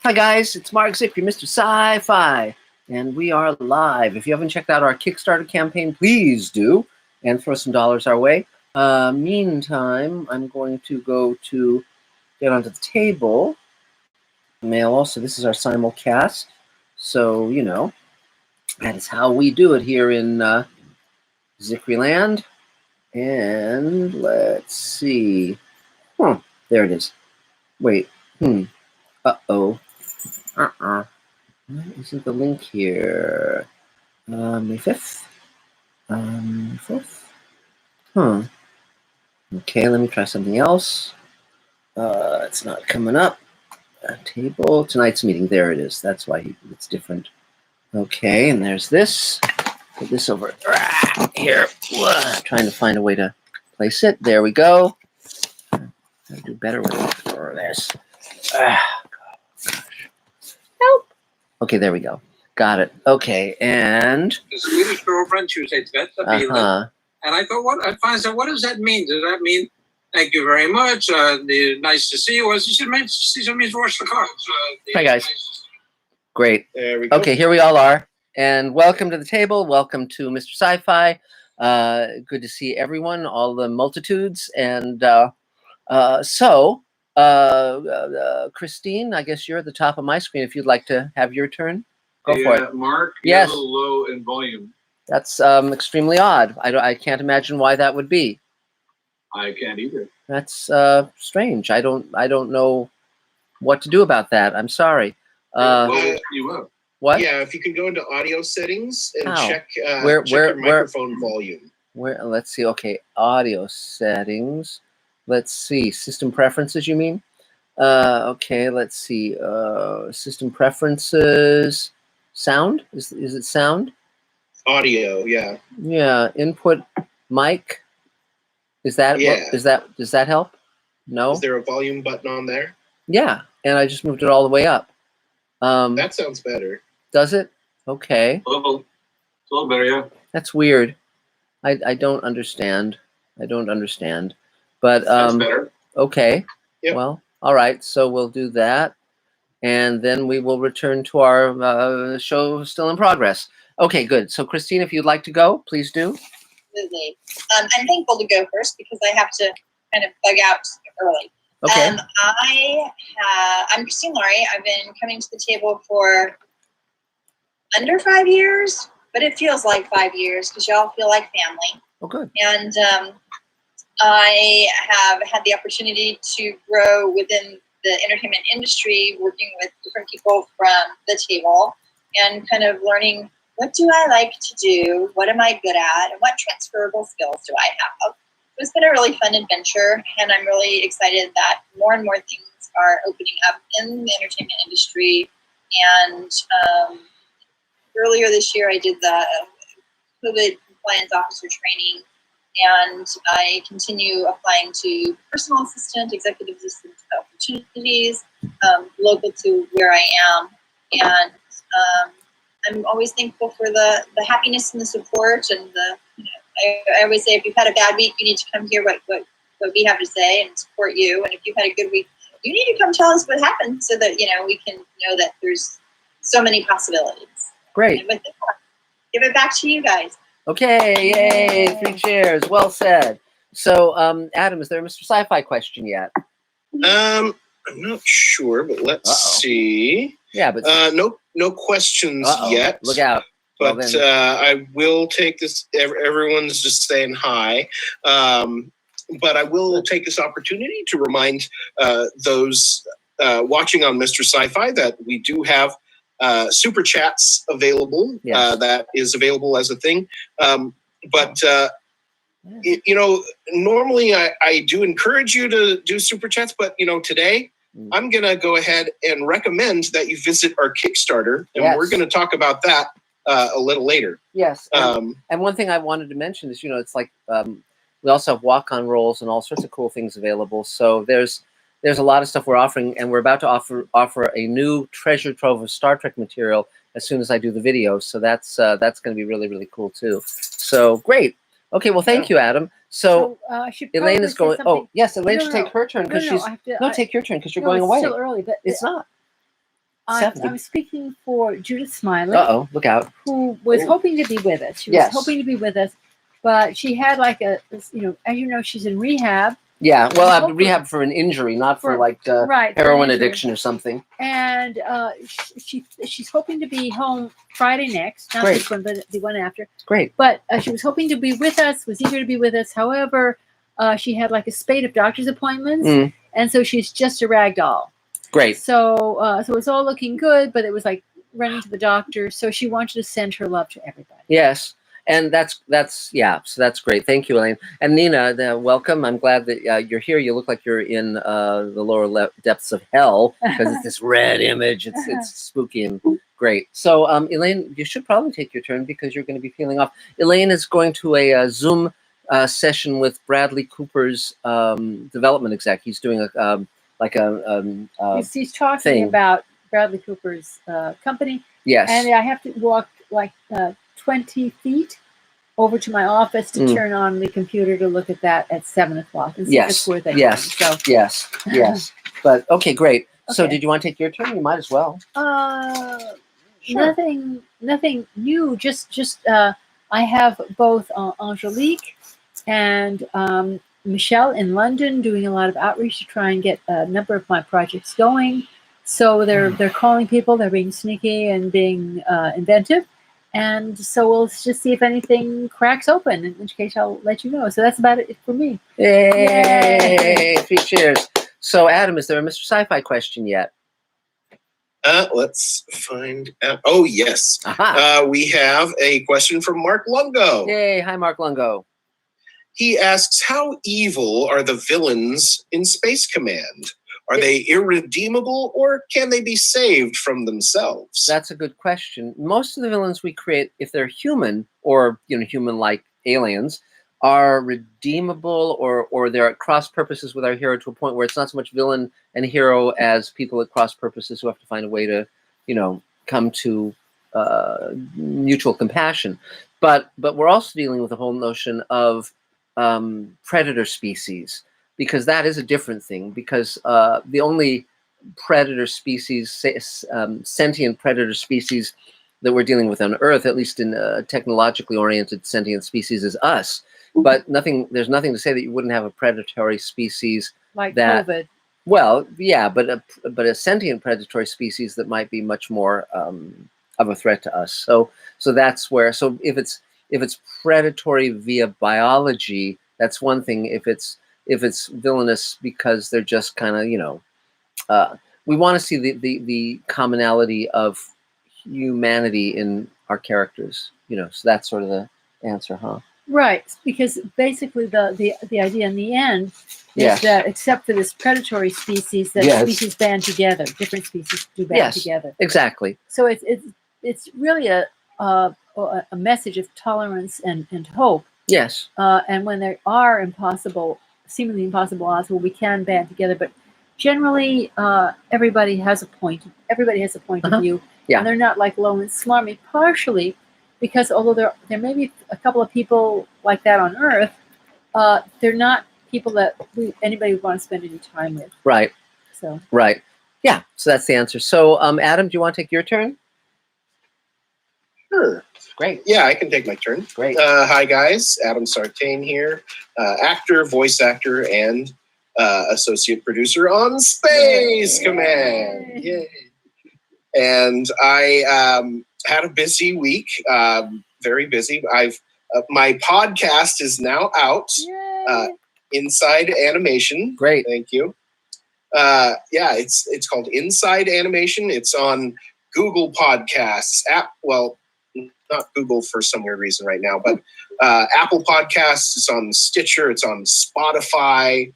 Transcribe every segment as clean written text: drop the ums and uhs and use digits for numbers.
Hi guys, it's Mark Zickery, Mr. Sci-Fi, and we are live. If you haven't checked out our Kickstarter campaign, please do, and throw some dollars our way. Meantime, I'm going to go to get onto the table. Mail also, this is our simulcast, so, you know, that is how we do it here in Zickeryland. And let's see. There it is. Wait. Uh-oh. Why isn't the link here? May 5th? May 4th? Okay, let me try something else. It's not coming up. Table, tonight's meeting. There it is. That's why it's different. Okay, and there's this. Put this over here. Trying to find a way to place it. There we go. Gotta do better with this. Help. Okay, there we go. Got it. Okay, and the Swedish girlfriend, she was a tvätta. And I thought, what does that mean? Does that mean thank you very much? Nice to see you. She said, means wash the car. Hi guys. Great. There we go. Okay, here we all are. And welcome to the table. Welcome to Mr. Sci-Fi. Good to see everyone, all the multitudes. And Christine, I guess you're at the top of my screen. If you'd like to have your turn, go for it. Mark, yes. You're a little low in volume. That's extremely odd. I can't imagine why that would be. I can't either. That's strange. I don't know what to do about that. I'm sorry. You up. What? Yeah, if you can go into audio settings and check where your microphone volume. Where? Let's see. Okay, audio settings. Let's see. System preferences, you mean? Okay, let's see. System preferences. Sound? Is it sound? Audio, yeah. Yeah. Input mic. Is that? Yeah. Does that help? No. Is there a volume button on there? Yeah, and I just moved it all the way up. That sounds better. Does it? Okay. It's a little better, yeah. That's weird. I don't understand. But That's better. okay. Yep. Well, all right. So we'll do that, and then we will return to our show still in progress. Okay, good. So Christine, if you'd like to go, please do. Absolutely. I'm thankful to go first because I have to kind of bug out early. Okay. I'm Christine Laurie. I've been coming to the table for under 5 years, but it feels like 5 years because y'all feel like family. Oh, good. And I have had the opportunity to grow within the entertainment industry, working with different people from the table and kind of learning what do I like to do, what am I good at, and what transferable skills do I have. It's been a really fun adventure, and I'm really excited that more and more things are opening up in the entertainment industry. And earlier this year, I did the COVID compliance officer training, and I continue applying to personal assistant, executive assistant opportunities local to where I am. And I'm always thankful for the happiness and the support and the, I always say if you've had a bad week, you need to come hear what we have to say and support you. And if you've had a good week, you need to come tell us what happened so that, we can know that there's so many possibilities. Great. And with that, give it back to you guys. Okay, yay, 3 cheers. Well said. So, Adam, is there a Mr. Sci-Fi question yet? I'm not sure, but let's see. Yeah, but no questions yet. Look out. But well, I will take this. Everyone's just saying hi. But I will take this opportunity to remind those watching on Mr. Sci-Fi that we do have super chats available. Yes. That is available as a thing. Normally I do encourage you to do super chats, but today I'm going to go ahead and recommend that you visit our Kickstarter, and we're going to talk about that a little later. Yes. And one thing I wanted to mention is, it's like we also have walk-on roles and all sorts of cool things available. So there's a lot of stuff we're offering, and we're about to offer a new treasure trove of Star Trek material as soon as I do the video. So that's going to be really, really cool too. So great. Okay, well, thank you, Adam. So Elaine is going. Oh, yes, Elaine should take her turn because she's. Take your turn because you're going away. It's still early, but it's not. I'm speaking for Judith Smiley. Look out. Who was hoping to be with us. She was hoping to be with us, but she had like as you know, she's in rehab. Yeah, well, rehab for an injury, not for like heroin addiction or something. And she's hoping to be home Friday next, not this one, but the one after. Great. But she was hoping to be with us, was eager to be with us. However, she had like a spate of doctor's appointments, and so she's just a rag doll. Great. So so it's all looking good, but it was like running to the doctor. So she wanted to send her love to everybody. Yes. And that's so that's great. Thank you, Elaine. And Nina, welcome. I'm glad that you're here. You look like you're in the lower depths of hell because it's this red image. It's spooky and great. So Elaine, you should probably take your turn because you're going to be peeling off. Elaine is going to a Zoom session with Bradley Cooper's development exec. He's doing he's talking about Bradley Cooper's company. Yes. And I have to walk like 20 feet over to my office to turn on the computer to look at that at 7 o'clock. And see if it's worth it. Yes. So. Yes. But okay, great. Okay. So did you want to take your turn? You might as well. Sure. Nothing new. Just I have both Angelique and Michelle in London doing a lot of outreach to try and get a number of my projects going. So they're calling people. They're being sneaky and being inventive. And so we'll just see if anything cracks open, in which case I'll let you know. So that's about it for me. Yay! 3 cheers. So, Adam, is there a Mr. Sci-Fi question yet? Let's find out. Oh, yes. We have a question from Mark Lungo. Yay. Hi, Mark Lungo. He asks, how evil are the villains in Space Command? Are they irredeemable, or can they be saved from themselves? That's a good question. Most of the villains we create, if they're human or human-like aliens, are redeemable or they're at cross purposes with our hero to a point where it's not so much villain and hero as people at cross purposes who have to find a way to, come to mutual compassion. But we're also dealing with the whole notion of predator species. Because that is a different thing. Because the only predator species, sentient predator species that we're dealing with on Earth, at least in technologically oriented sentient species, is us. But there's nothing to say that you wouldn't have a predatory species like COVID. Well, yeah, but a sentient predatory species that might be much more of a threat to us. So that's where. So if it's predatory via biology, that's one thing. If it's villainous because they're just kind of, we want to see the commonality of humanity in our characters, so that's sort of the answer, huh? Right, because basically the idea in the end is that except for this predatory species, that species band together. Different species do band together. Exactly. So it's really a message of tolerance and hope. Yes. And when there are seemingly impossible odds, well, we can band together. But generally, everybody has a point of view, and they're not like lone and smarmy. Partially because although there may be a couple of people like that on Earth, they're not people that anybody would want to spend any time with. Right. So. Right. Yeah. So that's the answer. So, Adam, do you want to take your turn? Sure. Great. Yeah, I can take my turn. Great. Hi, guys. Adam Sartain here, actor, voice actor, and associate producer on Space Command. Yay. And I had a busy week, very busy. My podcast is now out, Inside Animation. Great. Thank you. It's called Inside Animation. It's on Google Podcasts, not Google for some weird reason right now, but Apple Podcasts, it's on Stitcher, it's on Spotify,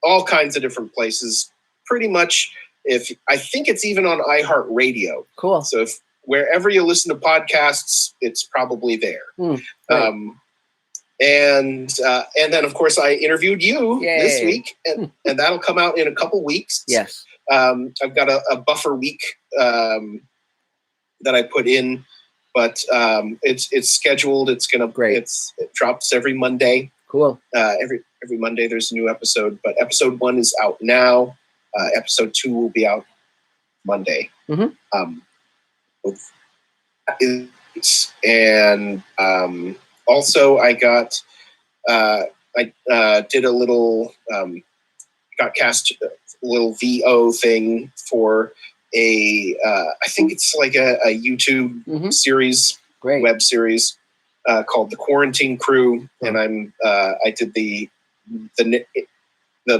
all kinds of different places. Pretty much, I think it's even on iHeartRadio. Cool. So wherever you listen to podcasts, it's probably there. And then of course I interviewed you this week, and that'll come out in a couple weeks. Yes. I've got a buffer week that I put in, but it's scheduled. It's it drops every Monday. Cool. Every Monday there's a new episode, but episode 1 is out now. Episode 2 will be out Monday. Mhm. And also I got did a little got cast a little VO thing for a I think it's like a YouTube series, Great. web series called The Quarantine Crew, and I did the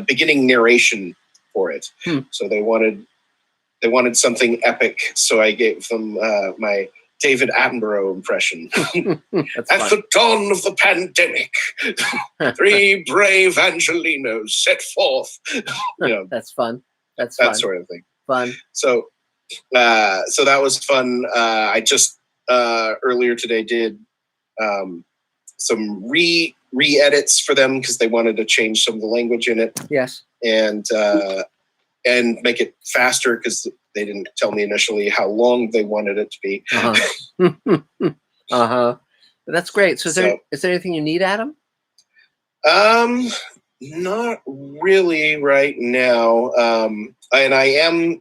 beginning narration for it. So they wanted something epic, so I gave them my David Attenborough impression. At the dawn of the pandemic, 3 brave Angelinos set forth. That's fun. That's that fun. Sort of thing. Fun. So that was fun. I just earlier today did some re-edits for them because they wanted to change some of the language in it. Yes. And make it faster because they didn't tell me initially how long they wanted it to be. That's great. So is there anything you need, Adam? Not really right now. And I am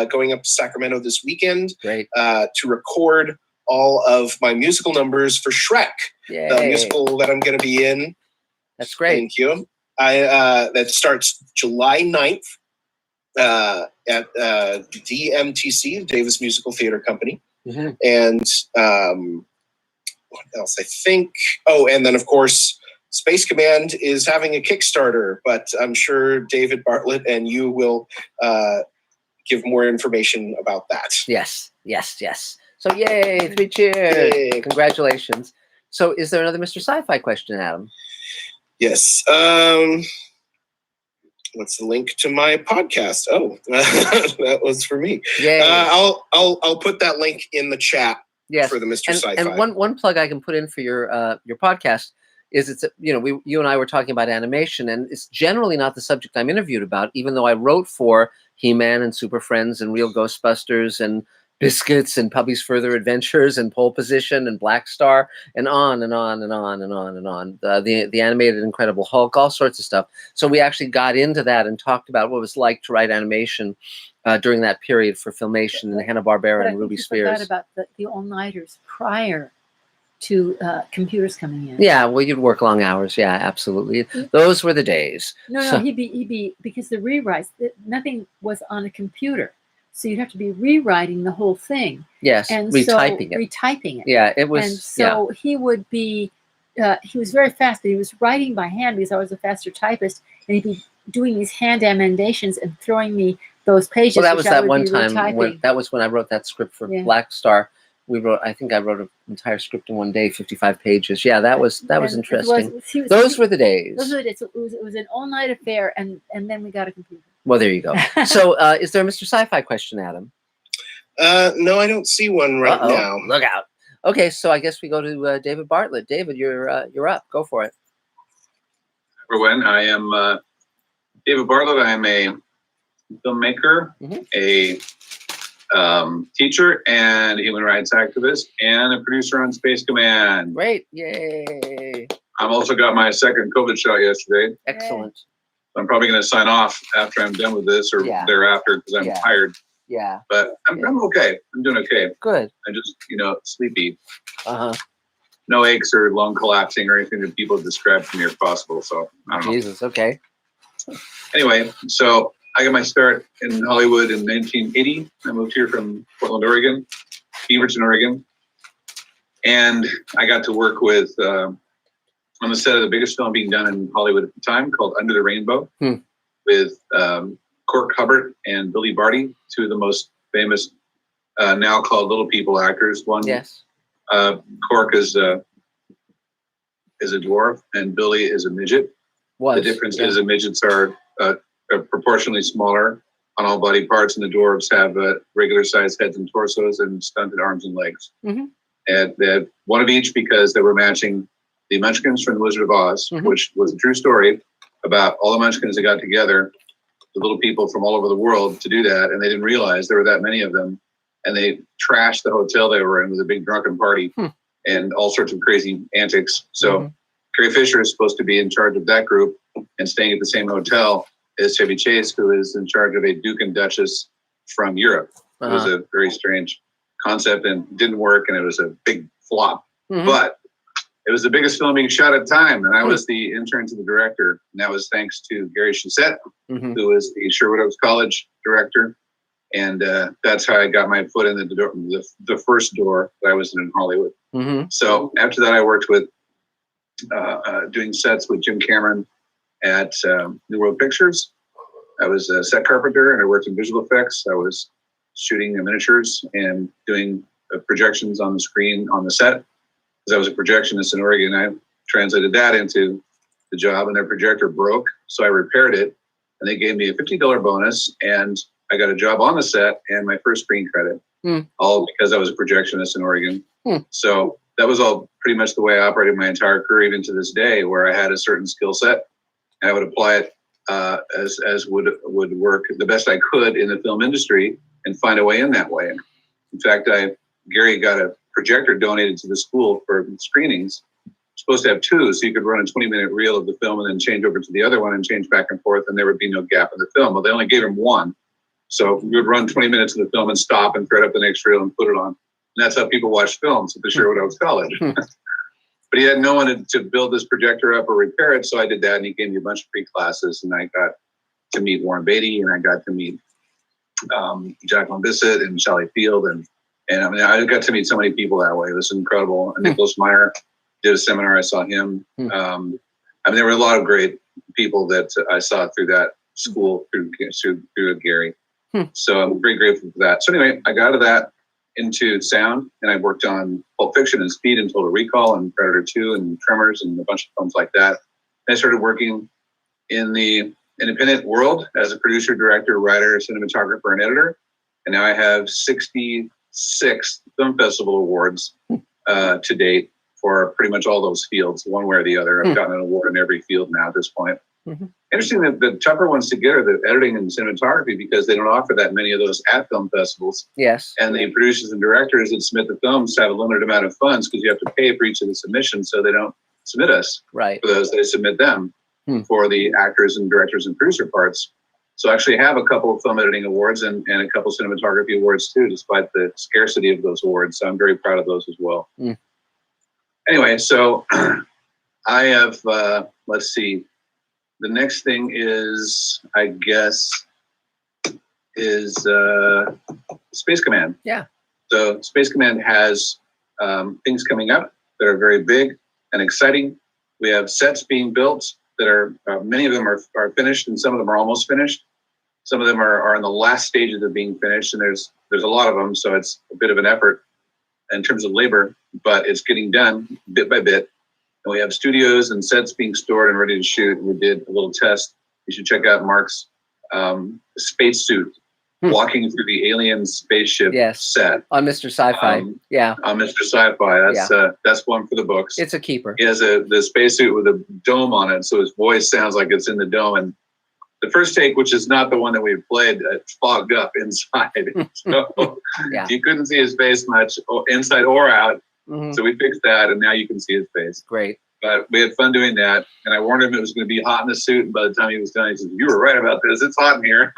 going up to Sacramento this weekend. Great. To record all of my musical numbers for Shrek, Yay. the musical that I'm going to be in. That's great. Thank you. That starts July 9th at DMTC, Davis Musical Theater Company. And what else? I think. Oh, and then of course, Space Command is having a Kickstarter, but I'm sure David Bartlett and you will give more information about that. Yes. So yay, 3 cheers. Yay. Congratulations. So is there another Mr. Sci-Fi question, Adam? Yes. What's the link to my podcast? Oh, that was for me. Yay. I'll put that link in the chat. Yes. For the Mr. Sci-Fi. And one plug I can put in for your podcast is it's you and I were talking about animation, and it's generally not the subject I'm interviewed about, even though I wrote for He-Man and Super Friends and Real Ghostbusters and Biscuits and Puppy's Further Adventures and Pole Position and Black Star and on and on and on and on and on. The animated Incredible Hulk, all sorts of stuff. So we actually got into that and talked about what it was like to write animation during that period for Filmation and Hanna-Barbera and Ruby Spears. Forgot about the all-nighters prior to computers coming in. Yeah, well, you'd work long hours. Yeah, absolutely. Those were the days. No, he'd be because the rewrites, nothing was on a computer. So you'd have to be rewriting the whole thing. Yes, and retyping it. Yeah, it was. And so he would be, he was very fast, but he was writing by hand because I was a faster typist, and he'd be doing these hand emendations and throwing me those pages. Well, that was that one time retyping. that was when I wrote that script for Black Star. I think I wrote an entire script in one day, 55 pages. Yeah, that was interesting. Those were the days. Those were the days. It was an all-night affair, and then we got a computer. Well, there you go. So, is there a Mr. Sci-Fi question, Adam? No, I don't see one right now. Look out. Okay, so I guess we go to David Bartlett. David, you're up. Go for it. Everyone, I am David Bartlett. I am a filmmaker, a teacher, and a human rights activist, and a producer on Space Command. Great. Yay. I've also got my second COVID shot yesterday. Excellent. I'm probably going to sign off after I'm done with this or thereafter because I'm tired. Yeah. But I'm okay. I'm doing okay. Good. I'm just, sleepy. No aches or lung collapsing or anything that people describe to me are possible. So I don't know. Jesus. Okay. Anyway, so I got my start in Hollywood in 1980. I moved here from Portland, Oregon, Beaverton, Oregon. And I got to work with, on the set of the biggest film being done in Hollywood at the time called Under the Rainbow with Cork Hubbard and Billy Barty, two of the most famous now called little people actors. One, Cork is a dwarf and Billy is a midget. The difference is the midgets are proportionally smaller on all body parts, and the dwarves have regular sized heads and torsos and stunted arms and legs. And they had one of each because they were matching the Munchkins from The Wizard of Oz, which was a true story about all the Munchkins that got together, the little people from all over the world, to do that, and they didn't realize there were that many of them, and they trashed the hotel they were in with a big drunken party and all sorts of crazy antics. So Carrie Fisher is supposed to be in charge of that group and staying at the same hotel as Chevy Chase, who is in charge of a Duke and Duchess from Europe. It was a very strange concept and didn't work, and it was a big flop. But it was the biggest film being shot at the time, and I was the intern to the director. And that was thanks to Gary Chassette, who was the Sherwood Oaks College director. And that's how I got my foot in the door, the first door that I was in Hollywood. So after that, I worked with doing sets with Jim Cameron at New World Pictures. I was a set carpenter, and I worked in visual effects. I was shooting the miniatures and doing projections on the screen on the set. Because I was a projectionist in Oregon, I translated that into the job, and their projector broke, so I repaired it, and they gave me a $50 bonus, and I got a job on the set and my first screen credit, all because I was a projectionist in Oregon. So that was all pretty much the way I operated my entire career, even to this day, where I had a certain skill set, and I would apply it as would work the best I could in the film industry and find a way in that way. In fact, Gary got a projector donated to the school for screenings. Supposed to have two, so you could run a 20-minute reel of the film and then change over to the other one and change back and forth, and there would be no gap in the film. Well, they only gave him one. So we would run 20 minutes of the film and stop and thread up the next reel and put it on. And that's how people watch films at the Sherwood Oaks College. But he had no one to build this projector up or repair it, so I did that, and he gave me a bunch of free classes, and I got to meet Warren Beatty, and I got to meet Jacqueline Bisset and Sally Field, and I mean, I got to meet so many people that way. It was incredible. And Nicholas Meyer did a seminar. I saw him. I mean, there were a lot of great people that I saw through that school, through Gary. So I'm very grateful for that. So anyway, I got out of that into sound, and I worked on Pulp Fiction and Speed and Total Recall and Predator 2 and Tremors and a bunch of films like that. And I started working in the independent world as a producer, director, writer, cinematographer, and editor. And now I have 66 film festival awards to date for pretty much all those fields, one way or the other. I've gotten an award in every field now at this point. Interesting that the tougher ones to get are the editing and cinematography, because they don't offer that many of those at film festivals. Yes. And the producers and directors that submit the films have a limited amount of funds because you have to pay for each of the submissions, so they don't submit us. Right. For those, they submit them for the actors and directors and producer parts. So I actually have a couple of film editing awards and a couple cinematography awards too, despite the scarcity of those awards. So I'm very proud of those as well. Anyway, so I have, let's see, the next thing is, I guess, is Space Command. Yeah. So Space Command has things coming up that are very big and exciting. We have sets being built that are, many of them are finished, and some of them are almost finished. Some of them are in the last stages of being finished, and there's a lot of them, so it's a bit of an effort in terms of labor, but it's getting done bit by bit. And we have studios and sets being stored and ready to shoot. We did a little test. You should check out Mark's spacesuit walking through the alien spaceship set. On Mr. Sci-Fi. On Mr. Sci-Fi. That's one for the books. It's a keeper. He has the spacesuit with a dome on it, so his voice sounds like it's in the dome. And the first take, which is not the one that we played, fogged up inside. So you couldn't see his face much, inside or out. So we fixed that, and now you can see his face. Great. But we had fun doing that, and I warned him it was going to be hot in the suit, and by the time he was done, he said, "You were right about this. It's hot in here."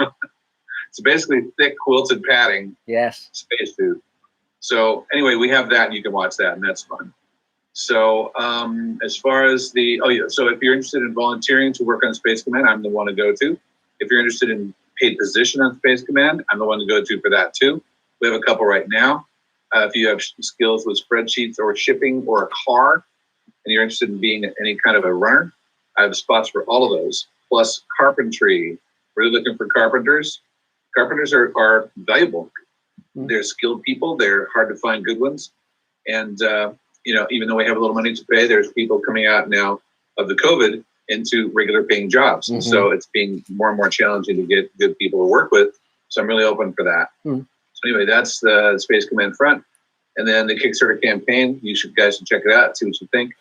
It's basically thick quilted padding. Yes. Spacesuit. So anyway, we have that, and you can watch that, and that's fun. So as far as so if you're interested in volunteering to work on Space Command, I'm the one to go to. If you're interested in paid position on Space Command, I'm the one to go to for that too. We have a couple right now. If you have skills with spreadsheets or shipping or a car, and you're interested in being any kind of a runner, I have spots for all of those. Plus carpentry. We're looking for carpenters. Carpenters are valuable. They're skilled people. They're hard to find good ones. And, even though we have a little money to pay, there's people coming out now of the COVID into regular paying jobs. So it's being more and more challenging to get good people to work with. So I'm really open for that. So anyway, that's the Space Command front. And then the Kickstarter campaign, you guys should check it out, see what you think.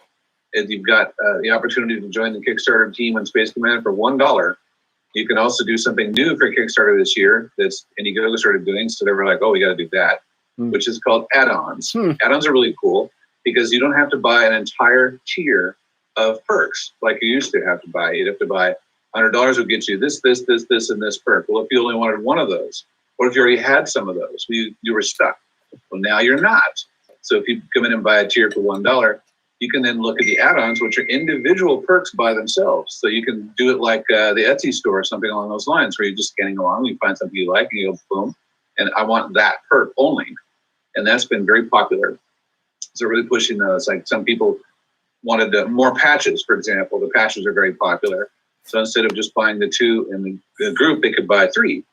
If you've got the opportunity to join the Kickstarter team on Space Command for $1, you can also do something new for Kickstarter this year that's Indiegogo started doing. So they were like, oh, we got to do that, which is called add-ons. Add-ons are really cool because you don't have to buy an entire tier of perks like you used to have to buy. You'd have to buy $100 would get you this, and this perk. Well, if you only wanted one of those, What if you already had some of those? You were stuck. Well, now you're not. So if you come in and buy a tier for $1, you can then look at the add-ons, which are individual perks by themselves. So you can do it like the Etsy store or something along those lines, where you're just scanning along, you find something you like, and you go, boom, and I want that perk only. And that's been very popular. So really pushing those. Like some people wanted more patches, for example. The patches are very popular. So instead of just buying the 2 in the group, they could buy 3,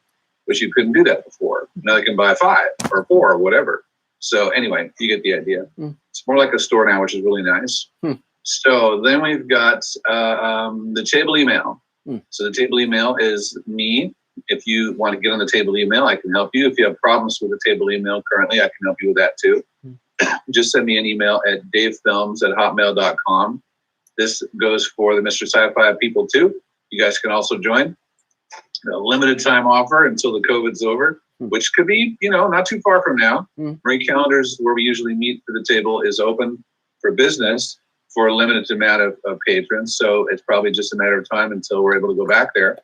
which you couldn't do that before. Now they can buy 5 or 4 or whatever. So anyway, you get the idea. It's more like a store now, which is really nice. So then we've got the table email. So the table email is me. If you want to get on the table email, I can help you. If you have problems with the table email currently, I can help you with that too. Just send me an email at davefilms@hotmail.com. This goes for the Mr. Sci-Fi people too. You guys can also join. A limited time offer until the COVID's over, which could be, not too far from now. Marie Callender's, where we usually meet for the table, is open for business for a limited amount of patrons. So it's probably just a matter of time until we're able to go back there.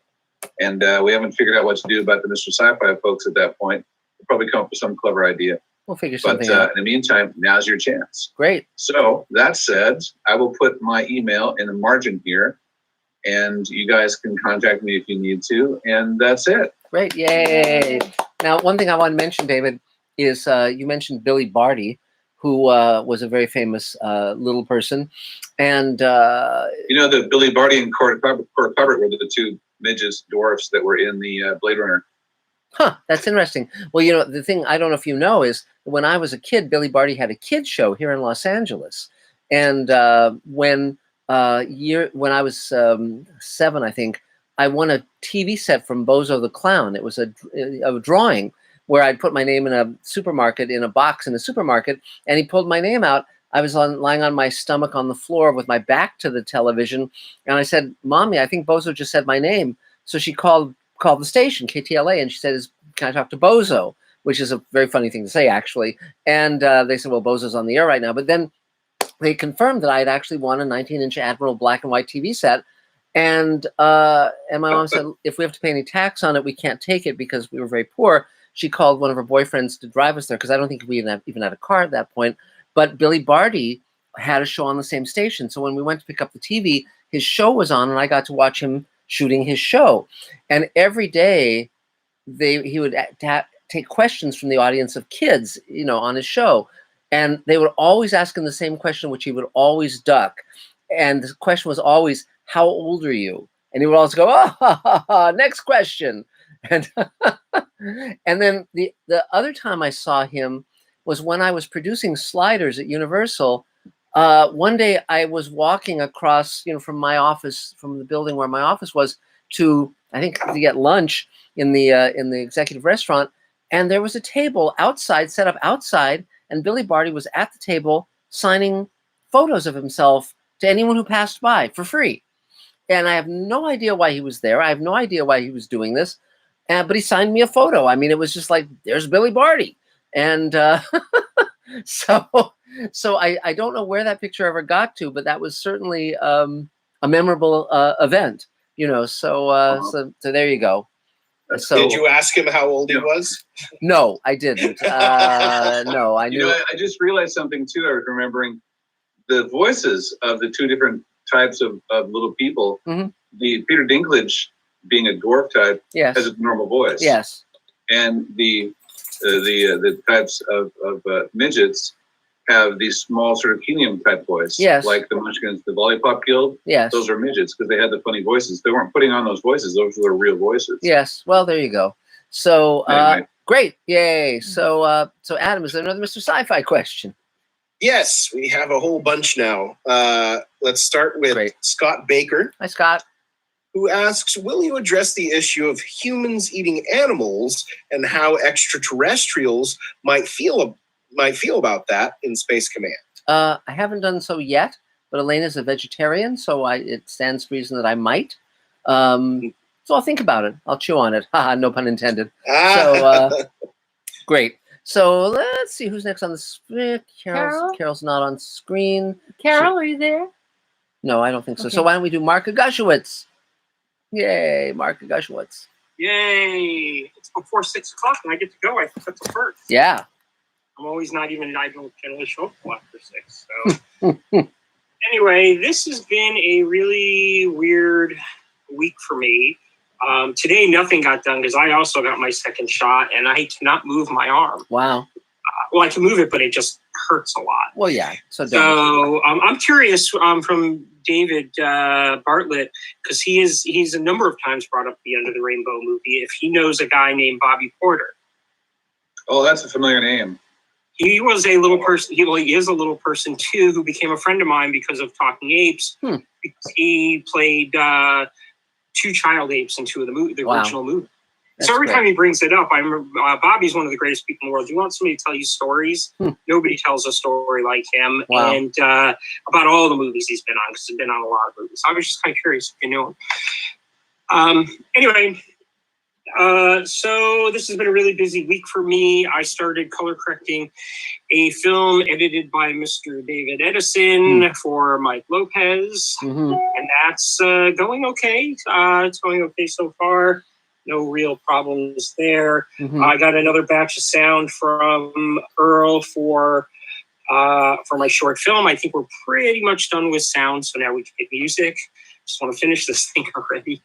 And we haven't figured out what to do about the Mr. Sci-Fi folks at that point. We'll probably come up with some clever idea. We'll figure something out. out. In the meantime, now's your chance. Great. So that said, I will put my email in the margin here, and you guys can contact me if you need to. And that's it. Great. Yay. Now, one thing I want to mention, David, is you mentioned Billy Barty, who was a very famous little person. And the Billy Barty and Cora Hubbard were the 2 midgets, dwarfs that were in the Blade Runner. Huh, that's interesting. Well, the thing I don't know if you know is when I was a kid, Billy Barty had a kid show here in Los Angeles. And when I was 7, I think, I won a TV set from Bozo the Clown. It was a drawing where I'd put my name in a supermarket, in a box in a supermarket, and he pulled my name out. I was lying on my stomach on the floor with my back to the television, and I said, "Mommy, I think Bozo just said my name." So she called the station, KTLA, and she said, "Can I talk to Bozo?" Which is a very funny thing to say, actually. And they said, "Well, Bozo's on the air right now." But then they confirmed that I had actually won a 19-inch Admiral black and white TV set. And my mom said, if we have to pay any tax on it, we can't take it because we were very poor. She called one of her boyfriends to drive us there because I don't think we even had a car at that point. But Billy Barty had a show on the same station. So when we went to pick up the TV, his show was on, and I got to watch him shooting his show. And every day he would take questions from the audience of kids, on his show. And they would always ask him the same question, which he would always duck. And the question was always, "How old are you?" And he would always go, "Oh, next question." And and then the other time I saw him was when I was producing Sliders at Universal. One day I was walking across, from my office, from the building where my office was, to I think to get lunch in the executive restaurant, and there was a table outside, set up outside, and Billy Barty was at the table signing photos of himself to anyone who passed by for free. And I have no idea why he was there. I have no idea why he was doing this. But he signed me a photo. I mean, it was just like, there's Billy Barty. And so I don't know where that picture ever got to, but that was certainly a memorable event, so there you go. So, did you ask him how old he was? No, I didn't. No, I knew. I just realized something too. I was remembering the voices of the 2 different types of little people. Mm-hmm. The Peter Dinklage, being a dwarf type, yes, has a normal voice. Yes. And the types of midgets have these small sort of helium type voice. Yes. Like the Munchkins, the Lollipop Guild. Yes. Those are midgets because they had the funny voices. They weren't putting on those voices. Those were real voices. Yes. Well, there you go. So anyway. Great. Yay. So Adam, is there another Mr. Sci-Fi question? Yes, we have a whole bunch now. Let's start with Scott Baker. Hi, Scott. Who asks, will you address the issue of humans eating animals and how extraterrestrials might feel about that in Space Command? I haven't done so yet, but Elena's a vegetarian, so it stands to reason that I might. So I'll think about it. I'll chew on it. No pun intended. So great. So let's see who's next on the script. Carol's not on screen. Carol, are you there? No, I don't think so. Okay. So why don't we do Mark Gushowitz? Yay, Mark Gushowitz. Yay! It's before 6 o'clock and I get to go. I think that's a first. Yeah. I don't generally show up till after 6. So anyway, this has been a really weird week for me. Today, nothing got done because I also got my second shot and I cannot move my arm. Wow. Well, I can move it, but it just hurts a lot. Well, yeah. So I'm curious from David Bartlett, because he's a number of times brought up the Under the Rainbow movie, if he knows a guy named Bobby Porter. Oh, that's a familiar name. He was a little person. He is a little person too, who became a friend of mine because of Talking Apes. Because he played 2 child apes in 2 of the original movie. That's so every great. time he brings it up, I remember Bobby's one of the greatest people in the world. You want somebody to tell you stories? Nobody tells a story like him. Wow. And about all the movies he's been on, because he's been on a lot of movies. I was just kind of curious if you knew him. Anyway. So this has been a really busy week for me. I started color correcting a film edited by Mr. David Edison for Mike Lopez, and that's going okay. It's going okay so far. No real problems there. I got another batch of sound from Earl for my short film. I think we're pretty much done with sound, so now we can get music. Just want to finish this thing already.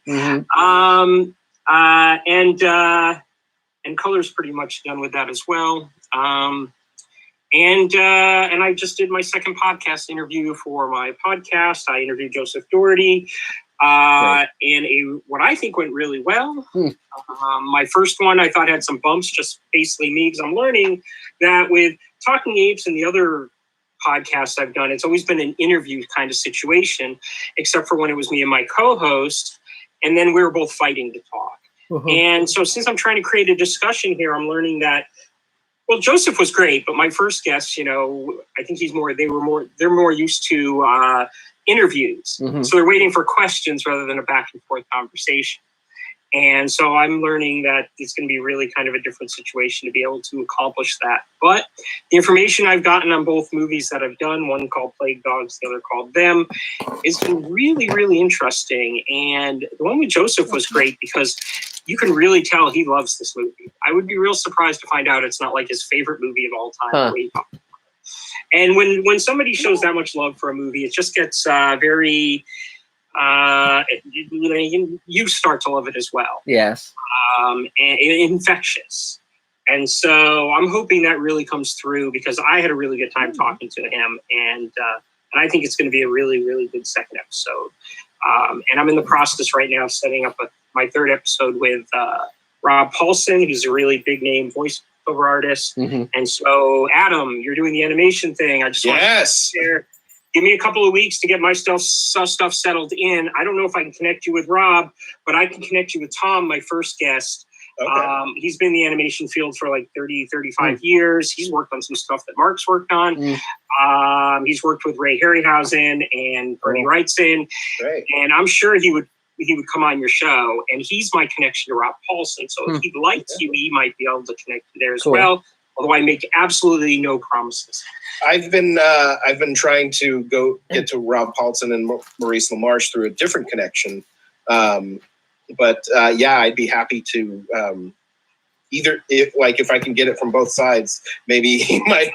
And color's pretty much done with that as well. And I just did my second podcast interview for my podcast. I interviewed Joseph Doherty, and what I think went really well. My first one I thought had some bumps, just basically me, because I'm learning that with Talking Apes and the other podcasts I've done, it's always been an interview kind of situation, except for when it was me and my co-host, and then we were both fighting to talk. And so since I'm trying to create a discussion here, I'm learning that, well, Joseph was great, but my first guest, I think they're more used to interviews. So they're waiting for questions rather than a back and forth conversation. And so I'm learning that it's going to be really kind of a different situation to be able to accomplish that. But the information I've gotten on both movies that I've done, one called Plague Dogs, the other called Them, has been really, really interesting. And the one with Joseph was great because you can really tell he loves this movie. I would be real surprised to find out it's not like his favorite movie of all time. And when somebody shows that much love for a movie, it just gets very... you start to love it as well. Yes. And infectious. And so I'm hoping that really comes through, because I had a really good time talking to him, and I think it's going to be a really, really good second episode. And I'm in the process right now of setting up my third episode with Rob Paulson, who's a really big name voiceover artist. And so, Adam, you're doing the animation thing. I just want to share. Give me a couple of weeks to get my stuff settled in. I don't know if I can connect you with Rob, but I can connect you with Tom, my first guest. Okay. He's been in the animation field for like 35 years. He's worked on some stuff that Mark's worked on. He's worked with Ray Harryhausen and Bernie Wrightson. And I'm sure he would come on your show. And he's my connection to Rob Paulson. So if he likes you, he might be able to connect you there as well. Although I make absolutely no promises. I've been trying to get to Rob Paulson and Maurice LaMarche through a different connection. But I'd be happy to either if I can get it from both sides, maybe he might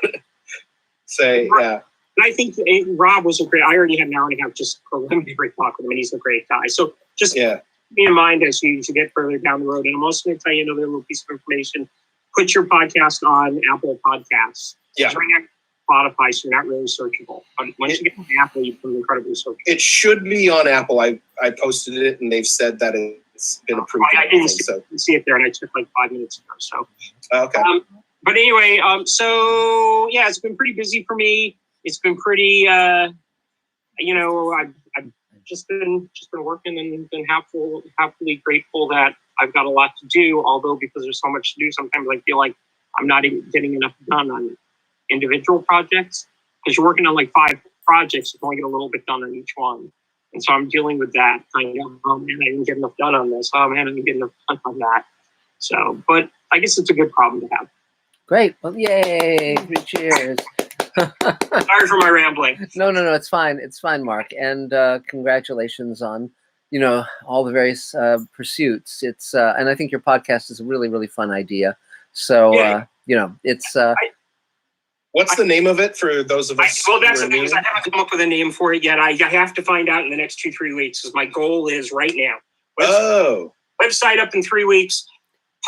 say, yeah. And I think Rob was I already had an hour and a half just preliminary talk with him, and he's a great guy. So just be in mind as you get further down the road. And I'm also going to tell you another little piece of information. Put your podcast on Apple Podcasts. Yeah. Right now, Spotify, so you're not really searchable. But once you get on Apple, you become incredibly searchable. It should be on Apple. I posted it, and they've said that it's been approved. I didn't see it there, and I took like 5 minutes ago. So okay. But anyway, so yeah, it's been pretty busy for me. It's been pretty, I've just been working and been happily grateful that I've got a lot to do, although because there's so much to do, sometimes I feel like I'm not even getting enough done on individual projects. Because you're working on like 5 projects, you can only get a little bit done on each one. And so I'm dealing with that kind of, oh man, I didn't get enough done on this. Oh man, I didn't get enough done on that. So, but I guess it's a good problem to have. Great. Well, yay. 3 cheers. Sorry for my rambling. No, it's fine. It's fine, Mark. And congratulations on all the various pursuits. It's and I think your podcast is a really, really fun idea. So it's. What's the name of it for those of us? Well, that's the thing is I haven't come up with a name for it yet. I have to find out in the next 2-3 weeks. Because my goal is right now. Website up in 3 weeks.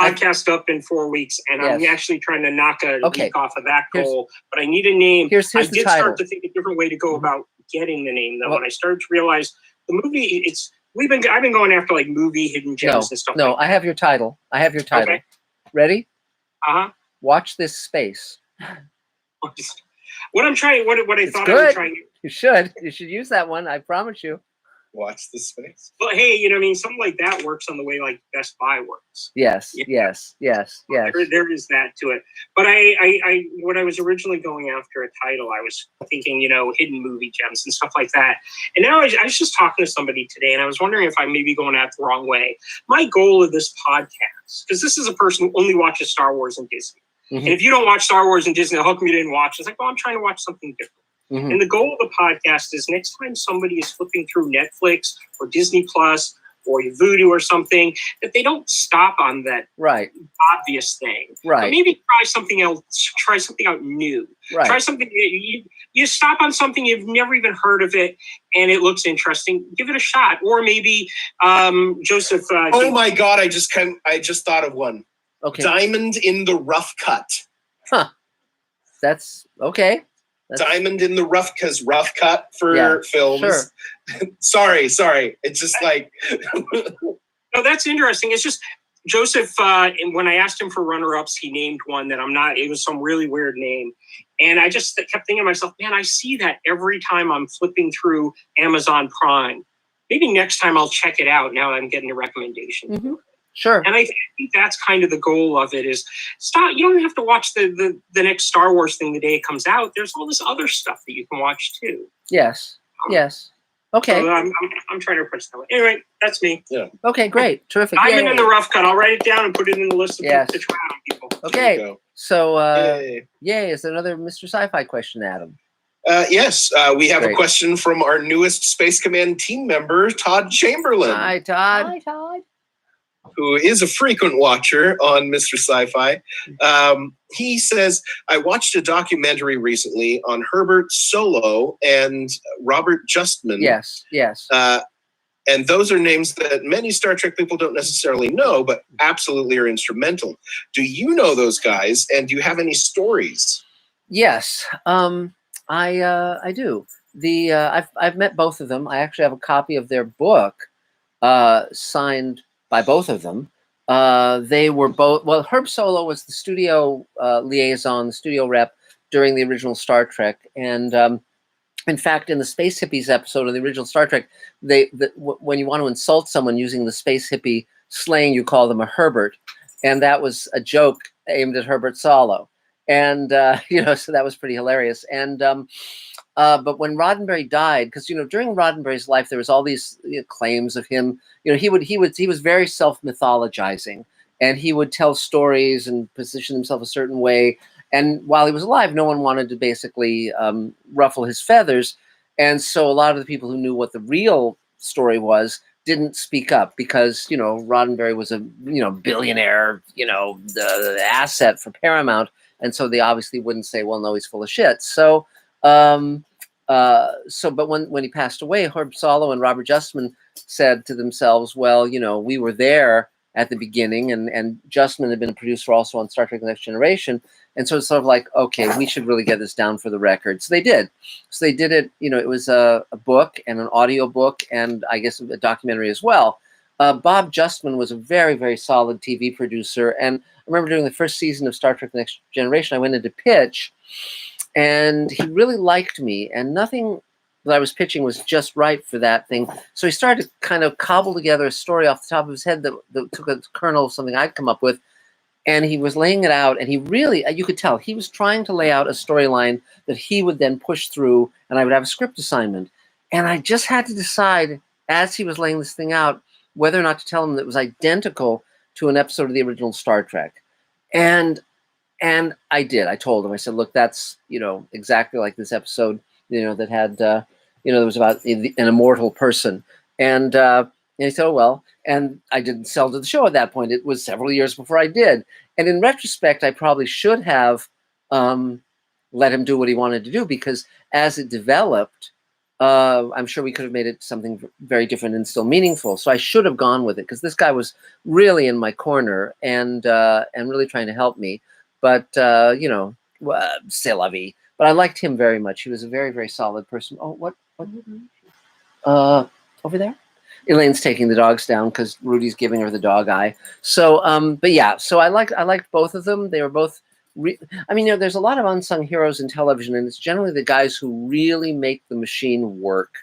Podcast up in 4 weeks, and I'm actually trying to knock a week off of that goal. But I need a name. Here's I the did title. start to think a different way to go about getting the name, though. When I started to realize the movie, I've been going after like movie hidden gems and stuff. No, I have your title. Okay. Ready? Watch this space. What I'm trying, what I It's thought good. I was trying. You should use that one. I promise you. Watch the space. Well, hey, something like that works on the way like Best Buy works. Yes. Yeah. Yes. There is that to it. But I when I was originally going after a title, I was thinking, hidden movie gems and stuff like that. And now I was just talking to somebody today, and I was wondering if I may be going at it the wrong way. My goal of this podcast, because this is a person who only watches Star Wars and Disney. Mm-hmm. And if you don't watch Star Wars and Disney, how come you didn't watch? It's like, well, I'm trying to watch something different. Mm-hmm. And the goal of the podcast is next time somebody is flipping through Netflix or Disney Plus or Vudu or something, that they don't stop on that obvious thing. Right. But maybe try something else, try something out new. Right. Try something, you stop on something you've never even heard of it and it looks interesting, give it a shot. Or maybe Joseph. Oh my God, I just thought of one. Okay. Diamond in the Rough Cut. Huh. That's okay. Diamond in the Rough, because rough cut for films. Sure. sorry. It's just like. No, that's interesting. It's just Joseph, and when I asked him for runner-ups, he named one that I'm not, it was some really weird name. And I just kept thinking to myself, man, I see that every time I'm flipping through Amazon Prime. Maybe next time I'll check it out now that I'm getting a recommendation. Mm-hmm. Sure. And I think that's kind of the goal of it is stop. You don't have to watch the next Star Wars thing the day it comes out. There's all this other stuff that you can watch too. Yes. Okay. So I'm trying to approach that way. Anyway, that's me. Yeah. Okay, great. Terrific. Diamond in the Rough Cut. I'll write it down and put it in the list of books to try on people. Okay. So, yay. Is there another Mr. Sci-Fi question, Adam? Yes, we have a question from our newest Space Command team member, Todd Chamberlain. Hi, Todd. Hi, Todd. Who is a frequent watcher on Mr. Sci-Fi. He says, I watched a documentary recently on Herbert Solow and Robert Justman. Yes. And those are names that many Star Trek people don't necessarily know, but absolutely are instrumental. Do you know those guys, and do you have any stories? Yes, I do. I've met both of them. I actually have a copy of their book signed by both of them. They were both, Herb Solow was the studio liaison, the studio rep during the original Star Trek. And in fact, in the Space Hippies episode of the original Star Trek, when you want to insult someone using the Space Hippie slang, you call them a Herbert. And that was a joke aimed at Herbert Solow. And, so that was pretty hilarious. And, but when Roddenberry died, because during Roddenberry's life there was all these claims of him. He was very self-mythologizing, and he would tell stories and position himself a certain way. And while he was alive, no one wanted to basically ruffle his feathers, and so a lot of the people who knew what the real story was didn't speak up because Roddenberry was a billionaire, the asset for Paramount, and so they obviously wouldn't say, well, no, he's full of shit. So. But when he passed away, Herb Solow and Robert Justman said to themselves, well, we were there at the beginning, and Justman had been a producer also on Star Trek The Next Generation. And so it's sort of like, okay, we should really get this down for the record. So they did. So they did it, it was a book and an audio book and I guess a documentary as well. Bob Justman was a very, very solid TV producer. And I remember during the first season of Star Trek The Next Generation, I went into pitch. And he really liked me, and nothing that I was pitching was just right for that thing. So he started to kind of cobble together a story off the top of his head that took a kernel of something I'd come up with, and he was laying it out, and he really, you could tell, he was trying to lay out a storyline that he would then push through, and I would have a script assignment. And I just had to decide, as he was laying this thing out, whether or not to tell him that it was identical to an episode of the original Star Trek. And I did. I told him. I said, "Look, that's exactly like this episode. That had there was about an immortal person." And And he said, oh, well, and I didn't sell to the show at that point. It was several years before I did. And in retrospect, I probably should have let him do what he wanted to do, because as it developed, I'm sure we could have made it something very different and still meaningful. So I should have gone with it, because this guy was really in my corner and really trying to help me. But, you know, c'est la vie. But I liked him very much. He was a very, very solid person. Oh, what? Over there? Elaine's taking the dogs down because Rudy's giving her the dog eye. So, but yeah, so I liked both of them. They were both, I mean, you know, there's a lot of unsung heroes in television, and it's generally the guys who really make the machine work.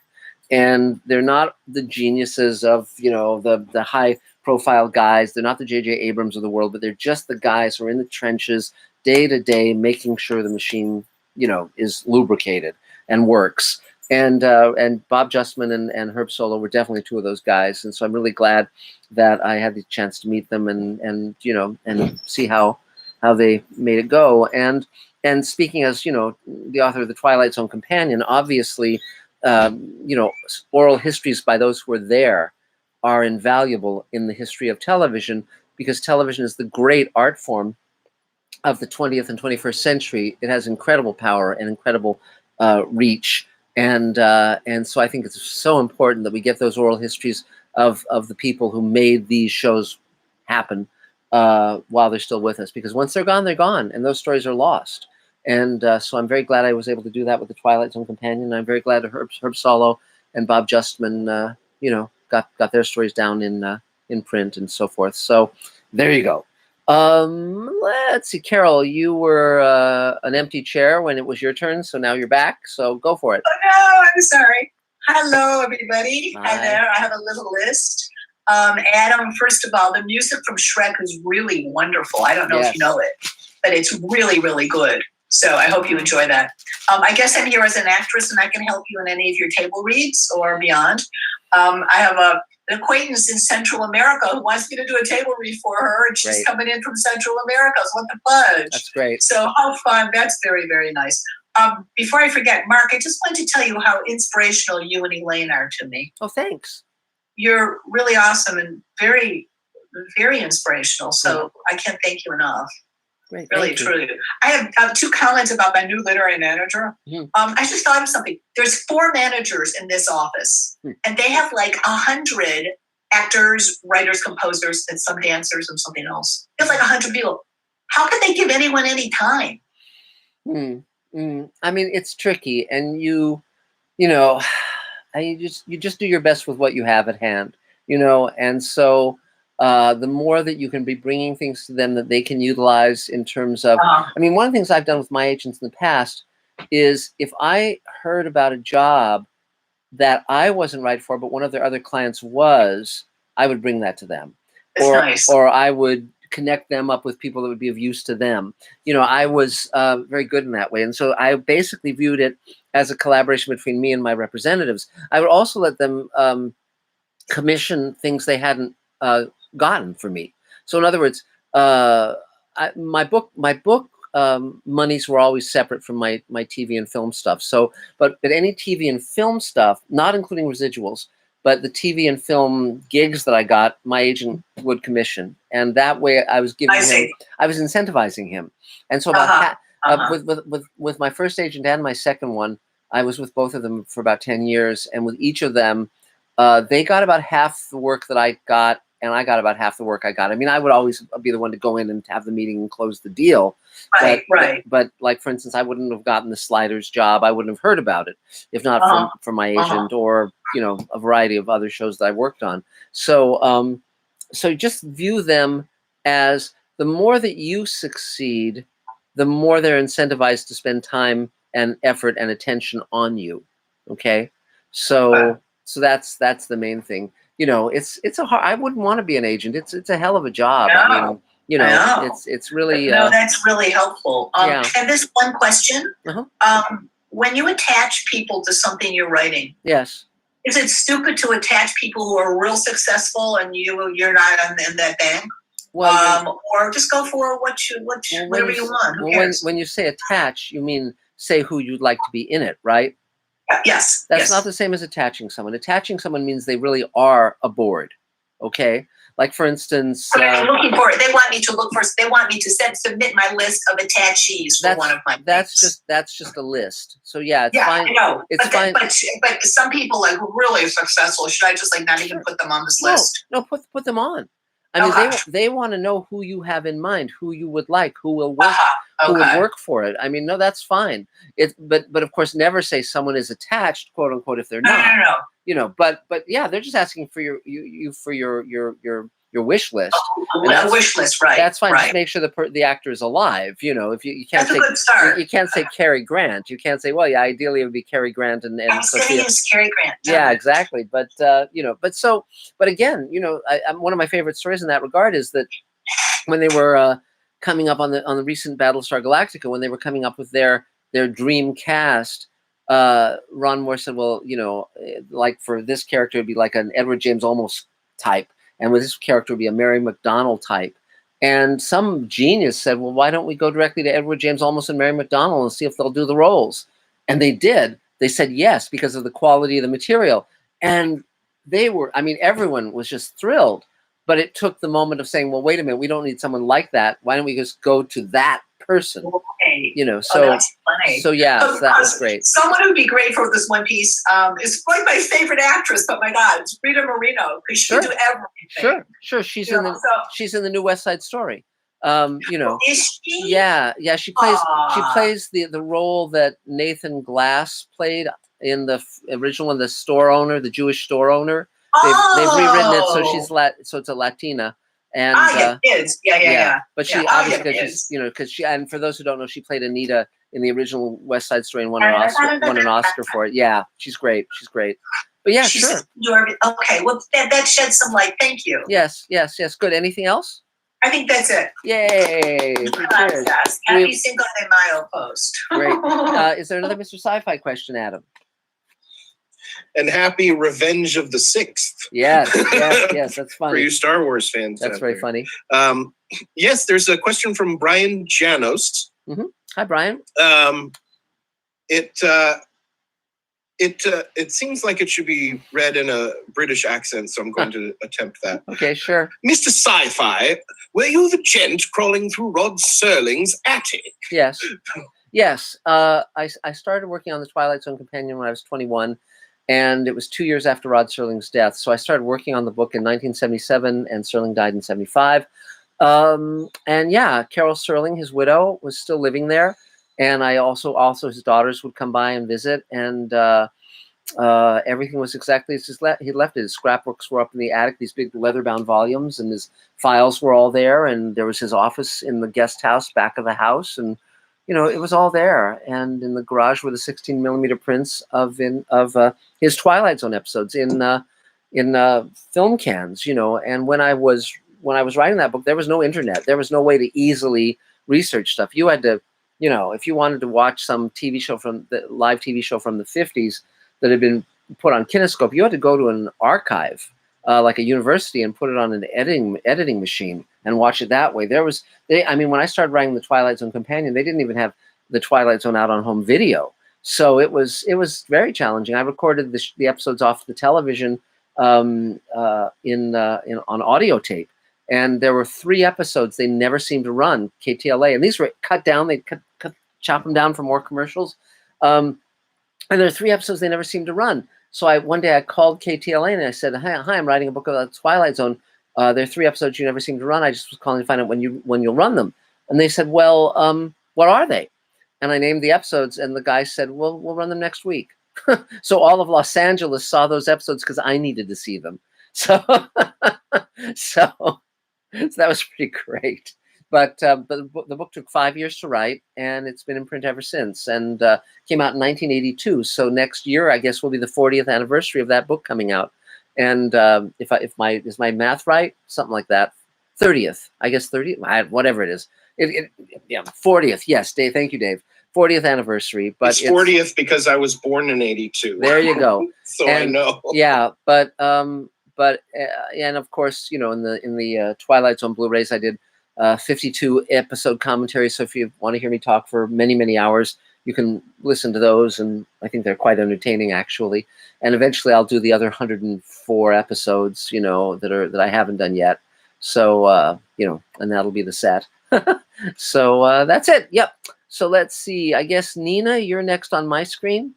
And they're not the geniuses of, you know, the high profile guys. They're not the J.J. Abrams of the world, but they're just the guys who are in the trenches day to day, making sure the machine, you know, is lubricated and works. And Bob Justman and Herb Solow were definitely two of those guys. And so I'm really glad that I had the chance to meet them and you know, and see how they made it go. And speaking as, you know, the author of the Twilight Zone Companion, obviously, you know, oral histories by those who were there are invaluable in the history of television, because television is the great art form of the 20th and 21st century. It has incredible power and incredible reach. And so I think it's so important that we get those oral histories of the people who made these shows happen while they're still with us, because once they're gone, and those stories are lost. And so I'm very glad I was able to do that with the Twilight Zone Companion. And I'm very glad Herb Solow and Bob Justman, you know, got their stories down in print and so forth. So there you go. Let's see, Carol, you were an empty chair when it was your turn, so now you're back, so go for it. Oh no, I'm sorry. Hello, everybody. Hi there. I have a little list. Adam, first of all, the music from Shrek is really wonderful. I don't know if you know it, but it's really, really good. So I hope you enjoy that. I guess I'm here as an actress, and I can help you in any of your table reads or beyond. I have an acquaintance in Central America who wants me to do a table read for her, and she's coming in from Central America. So what the fudge? That's great. So how fun. That's very, very nice. Before I forget, Mark, I just wanted to tell you how inspirational you and Elaine are to me. Oh, thanks. You're really awesome and very, very inspirational. So I can't thank you enough. Great, really, truly. I have two comments about my new literary manager. I just thought of something. There's 4 managers in this office, and they have like 100 actors, writers, composers, and some dancers and something else. They have like 100 people. How can they give anyone any time? I mean, it's tricky, and you know, you just do your best with what you have at hand, you know, and so the more that you can be bringing things to them that they can utilize in terms of, I mean, one of the things I've done with my agents in the past is if I heard about a job that I wasn't right for, but one of their other clients was, I would bring that to them. Or I would connect them up with people that would be of use to them. You know, I was very good in that way. And so I basically viewed it as a collaboration between me and my representatives. I would also let them commission things they hadn't gotten for me. So in other words, my book monies were always separate from my TV and film stuff. So, but any TV and film stuff, not including residuals, but the TV and film gigs that I got, my agent would commission, and that way I was giving him, I was incentivizing him. And so about with my first agent and my second one, I was with both of them for about 10 years, and with each of them, they got about half the work that I got, and I got about half the work I got. I mean, I would always be the one to go in and have the meeting and close the deal. But like, for instance, I wouldn't have gotten the Sliders job. I wouldn't have heard about it if not from my agent or, you know, a variety of other shows that I worked on. So, so just view them as the more that you succeed, the more they're incentivized to spend time and effort and attention on you. Okay. So that's the main thing. You know, it's a hard, I wouldn't want to be an agent. It's a hell of a job. No, I mean, you know, it's really, no, that's really helpful. And this one question, when you attach people to something you're writing, yes, is it stupid to attach people who are real successful and you're not in that bank? Well, or just go for whatever you want. Who cares? When you say attach, you mean say who you'd like to be in it, right? Yes. That's not the same as attaching someone. Attaching someone means they really are aboard. Okay. Like for instance, I'm looking for it. They want me to look for. They want me to submit my list of attachees for one of my. That's just a list. So yeah, it's fine. I know. It's fine. But some people like really successful. Should I just like not even put them on this list? No, put them on. I mean, they want to know who you have in mind, who you would like, who will work, who would work for it. I mean, no, that's fine. But of course, never say someone is attached, quote unquote, if they're not. No. You know, but yeah, they're just asking for your wish list. A wish list, right? That's fine. Right. Just make sure the actor is alive. You know, if you can't that's a good start. You can't say Cary Grant. You can't say, well, yeah, ideally it would be Cary Grant and Sophia. Cary Grant. Yeah, exactly. But but again, you know, one of my favorite stories in that regard is that when they were coming up on the recent Battlestar Galactica, when they were coming up with their dream cast. Ron Moore said, well, you know, like for this character, it'd be like an Edward James Olmos type. And with this character, would be a Mary McDonnell type. And some genius said, well, why don't we go directly to Edward James Olmos and Mary McDonnell and see if they'll do the roles? And they did. They said yes, because of the quality of the material. And everyone was just thrilled. But it took the moment of saying, well, wait a minute, we don't need someone like that. Why don't we just go to that person? Okay. You know, that's funny. So yeah, so that was great. Someone who'd be great for this one piece is like my favorite actress, but my God, it's Rita Moreno, because she do everything. Sure. She's in the new West Side Story. You know, is she? Yeah. She plays the role that Nathan Glass played in the original one, the Jewish store owner. They've rewritten it so it's a Latina. And kids. Yeah. But she obviously, because she, and for those who don't know, she played Anita in the original West Side Story and won an Oscar for it. Yeah, she's great. But yeah, sure. Okay, well that sheds some light. Thank you. Yes. Good. Anything else? I think that's it. Yay! Cheers. Happy Cinco de Mayo post. Great. Is there another Mr. Sci-Fi question, Adam? And happy Revenge of the Sixth. Yes, that's funny. For you Star Wars fans. That's very funny. Yes, there's a question from Brian Janos. Mm-hmm. Hi, Brian. It seems like it should be read in a British accent, so I'm going to attempt that. Okay, sure. Mr. Sci-Fi, were you the gent crawling through Rod Serling's attic? Yes. I started working on the Twilight Zone companion when I was 21. And it was 2 years after Rod Serling's death. So I started working on the book in 1977, and Serling died in 75. And yeah, Carol Serling, his widow, was still living there. And I also his daughters would come by and visit. And everything was exactly as he left it. His scrapbooks were up in the attic, these big leather-bound volumes, and his files were all there. And there was his office in the guest house back of the house. And you know, it was all there, and in the garage were the 16mm prints of his Twilight Zone episodes in film cans. You know, and when I was writing that book, there was no internet. There was no way to easily research stuff. You had to, you know, if you wanted to watch some live TV show from the 50s that had been put on Kinescope, you had to go to an archive, like a university, and put it on an editing machine and watch it that way. When I started writing the Twilight Zone companion, they didn't even have the Twilight Zone out on home video. So it was very challenging. I recorded the episodes off the television on audio tape. And there were 3 episodes they never seemed to run, KTLA. And these were cut down. They chop them down for more commercials. And there are 3 episodes they never seemed to run. So one day I called KTLA and I said, hi, I'm writing a book about the Twilight Zone. There are 3 episodes you never seem to run. I just was calling to find out when you'll run them. And they said, well, what are they? And I named the episodes, and the guy said, well, we'll run them next week. So all of Los Angeles saw those episodes because I needed to see them. So that was pretty great. But the book took 5 years to write, and it's been in print ever since, and came out in 1982. So next year, I guess, will be the 40th anniversary of that book coming out. And is my math right? Something like that. 30th, I guess 30th, whatever it is. 40th. Yes, Dave. Thank you, Dave. 40th anniversary. But it's 40th because I was born in 82. There you go. So I know. Yeah, but and of course, you know, in the Twilight Zone Blu-rays, I did 52 episode commentary. So if you want to hear me talk for many, many hours, you can listen to those, and I think they're quite entertaining, actually. And eventually I'll do the other 104 episodes, that I haven't done yet. So, and that'll be the set. So that's it. Yep. So let's see. I guess, Nina, you're next on my screen.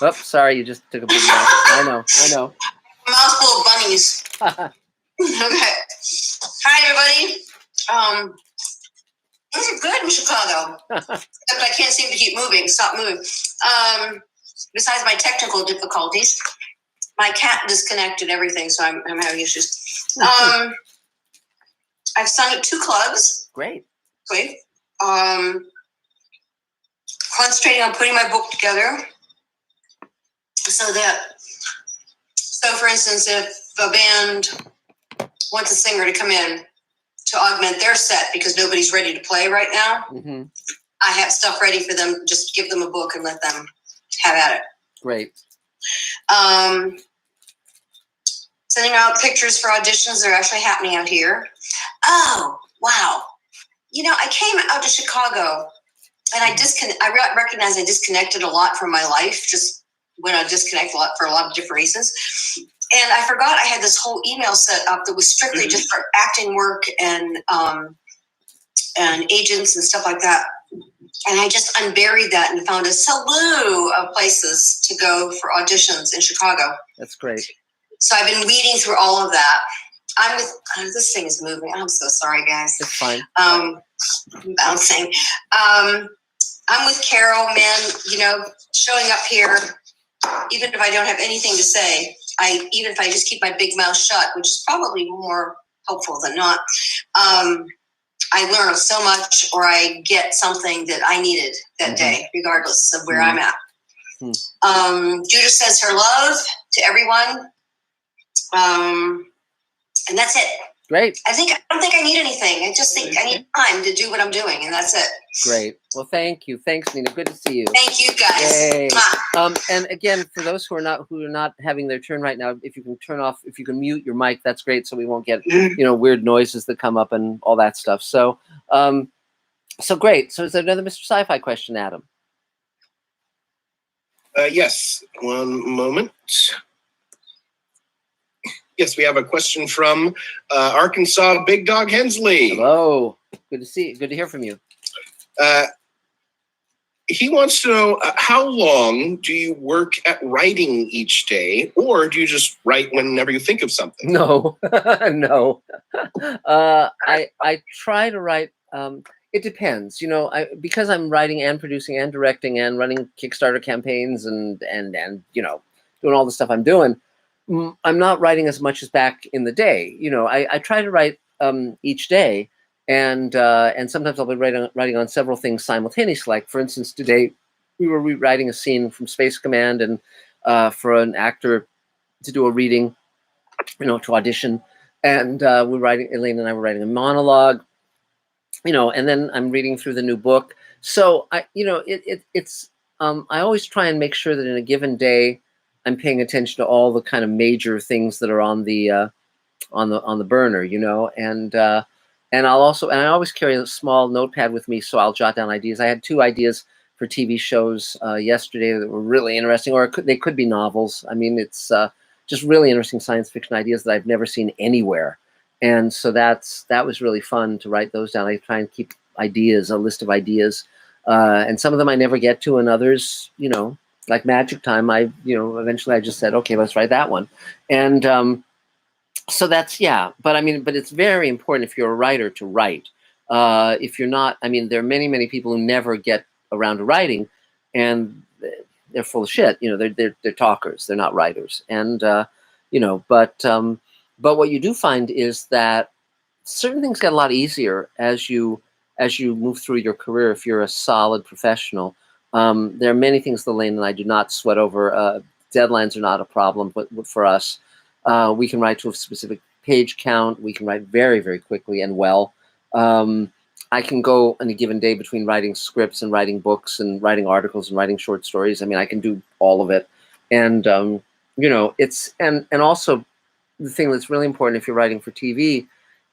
Oh, sorry, you just took a big mouth. I know. Mouthful of bunnies. Okay. Hi, everybody. Things are good in Chicago. Except I can't seem to keep moving. Stop moving. Besides my technical difficulties, my cat disconnected everything, so I'm having issues. I've sung at 2 clubs. Great. Concentrating on putting my book together. So, for instance, if a band wants a singer to come in to augment their set because nobody's ready to play right now, I have stuff ready for them. Just give them a book and let them have at it. Great. Sending out pictures for auditions. They're actually happening out here. Oh, wow. I came out to Chicago and I recognize I disconnected a lot from my life, just when I disconnect a lot for a lot of different reasons. And I forgot I had this whole email set up that was strictly just for acting work and agents and stuff like that. And I just unburied that and found a slew of places to go for auditions in Chicago. That's great. So I've been weeding through all of that. This thing is moving. I'm so sorry, guys. It's fine. Bouncing. I'm with Carol, man, showing up here, even if I don't have anything to say, even if I just keep my big mouth shut, which is probably more helpful than not, I learn so much, or I get something that I needed that day, regardless of where I'm at. Judith says her love to everyone. And that's it. Great. I don't think I need anything. I just think I need time to do what I'm doing, and that's it. Great. Well, thank you. Thanks, Nina. Good to see you. Thank you, guys. Yay. And again, for those who are not having their turn right now, if you can mute your mic, that's great, so we won't get weird noises that come up and all that stuff. So, so great. So, is there another Mr. Sci-Fi question, Adam? Yes. One moment. Yes, we have a question from Arkansas Big Dog Hensley. Hello. Good to see you. Good to hear from you. He wants to know, how long do you work at writing each day, or do you just write whenever you think of something? No, no. I try to write. It depends, because I'm writing and producing and directing and running Kickstarter campaigns and doing all the stuff I'm doing. I'm not writing as much as back in the day. I try to write each day, and sometimes I'll be writing on several things simultaneously. Like, for instance, today we were rewriting a scene from Space Command, and for an actor to do a reading, to audition, and Elaine and I were writing a monologue, and then I'm reading through the new book. So I always try and make sure that in a given day, I'm paying attention to all the kind of major things that are on the burner, and I always carry a small notepad with me, so I'll jot down ideas. I had 2 ideas for TV shows yesterday that were really interesting, or they could be novels. I mean, it's just really interesting science fiction ideas that I've never seen anywhere, and so that was really fun to write those down. I try and keep a list of ideas, and some of them I never get to, and others, like Magic Time, eventually I just said, okay, let's write that one. And so that's, but it's very important if you're a writer to write. If you're not, there are many, many people who never get around to writing, and they're full of shit. They're talkers, they're not writers. And, but what you do find is that certain things get a lot easier as you move through your career if you're a solid professional. There are many things that Elaine and I do not sweat over. Deadlines are not a problem for us. We can write to a specific page count. We can write very, very quickly and well. I can go on a given day between writing scripts and writing books and writing articles and writing short stories. I can do all of it. And, it's, and also the thing that's really important if you're writing for TV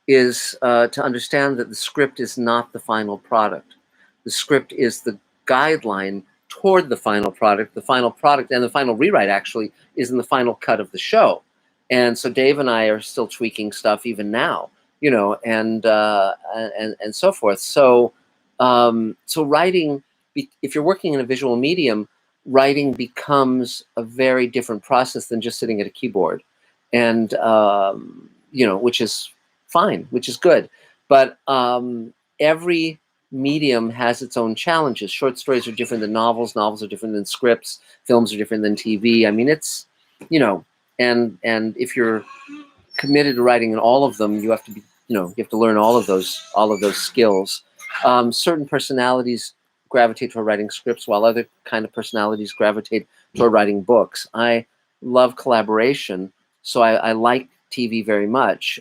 is to understand that the script is not the final product. The script is the guideline toward the final product. The final product and the final rewrite actually is in the final cut of the show. And so Dave and I are still tweaking stuff even now, you know, and so forth. So so writing, if you're working in a visual medium, writing becomes a very different process than just sitting at a keyboard, and you know, which is fine, which is good. But every medium has its own challenges. Short stories are different than novels. Novels are different than scripts. Films are different than TV. I mean, it's, you know, and if you're committed to writing in all of them, you have to be, you know, you have to learn all of those skills. Certain personalities gravitate toward writing scripts, while other kind of personalities gravitate toward writing books. I love collaboration, so I like TV very much.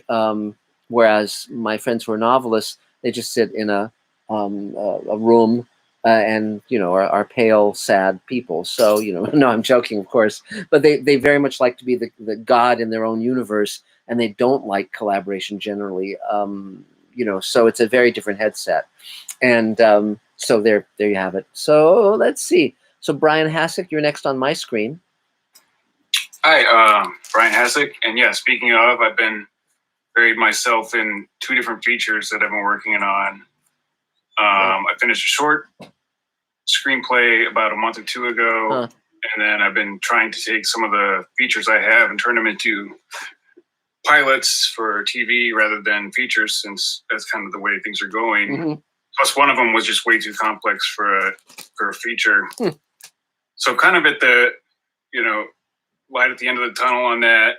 Whereas my friends who are novelists, they just sit in a room and, you know, are pale, sad people. So, you know, no, I'm joking, of course, but they very much like to be the god in their own universe, and they don't like collaboration generally. You know, so it's a very different headset. And so there you have it. So let's see. So Brian Hasek, you're next on my screen. Hi, Brian Hasek. And yeah, speaking of, I've been buried myself in 2 different features that I've been working on. I finished a short screenplay about a month or 2 ago, and then I've been trying to take some of the features I have and turn them into pilots for TV rather than features, since that's kind of the way things are going. Mm-hmm. Plus, one of them was just way too complex for a feature. So kind of at the, you know, light at the end of the tunnel on that.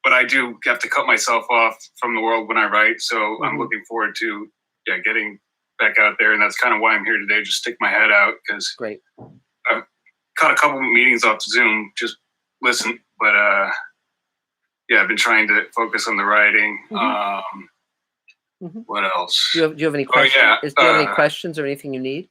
But I do have to cut myself off from the world when I write. So I'm looking forward to getting back out there. And that's kind of why I'm here today, just stick my head out, because great. I've cut a couple of meetings off Zoom, just listen. But I've been trying to focus on the writing. What else? Do you have any questions? Do you have any questions or anything you need?